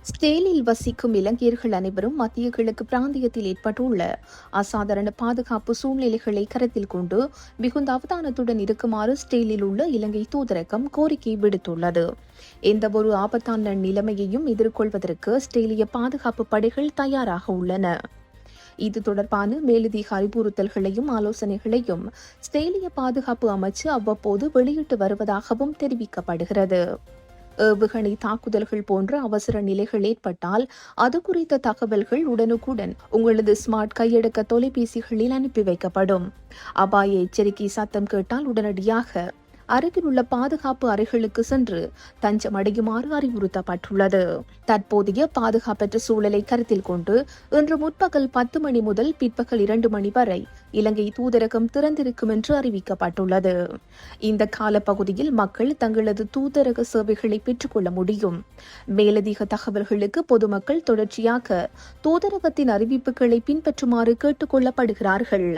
ஸ்டேலில் வசிக்கும் இலங்கையர்கள் அனைவரும் மத்திய கிழக்கு பிராந்தியத்தில் ஏற்பட்டுள்ள அசாதாரண பாதுகாப்பு சூழ்நிலைகளை கருத்தில் கொண்டு மிகுந்த அவதானத்துடன் இருக்குமாறு ஸ்டேலில் உள்ள இலங்கை தூதரகம் கோரிக்கை விடுத்துள்ளது. எந்தவொரு ஆபத்தான நிலைமையையும் எதிர்கொள்வதற்கு ஸ்டேலிய பாதுகாப்பு படைகள் தயாராக உள்ளன. இது தொடர்பான மேலதிக அறிவுறுத்தல்களையும் ஆலோசனைகளையும் ஸ்டேலிய பாதுகாப்பு அமைச்சு அவ்வப்போது வெளியிட்டு வருவதாகவும் தெரிவிக்கப்படுகிறது. ஏவுகணை தாக்குதல்கள் போன்ற அவசர நிலைகள் ஏற்பட்டால் அது குறித்த தகவல்கள் உடனுக்குடன் உங்களது ஸ்மார்ட் கையடக்க தொலைபேசிகளில் அனுப்பி வைக்கப்படும். அபாய எச்சரிக்கை சத்தம் கேட்டால் உடனடியாக அருகில் உள்ள பாதுகாப்பு அறைகளுக்கு சென்று தஞ்சம் அடையுமாறு அறிவுறுத்தப்பட்டுள்ளது. தற்போதைய பாதுகாப்பற்ற சூழலை கருத்தில் கொண்டு இன்று முற்பகல் 10 மணி முதல் பிற்பகல் 2 மணி வரை இலங்கை தூதரகம் திறந்திருக்கும் என்று அறிவிக்கப்பட்டுள்ளது. இந்த காலப்பகுதியில் மக்கள் தங்களது தூதரக சேவைகளை பெற்றுக்கொள்ள முடியும். மேலதிக தகவல்களுக்கு பொதுமக்கள் தொடர்ச்சியாக தூதரகத்தின் அறிவிப்புகளை பின்பற்றுமாறு கேட்டுக் கொள்ளப்படுகிறார்கள்.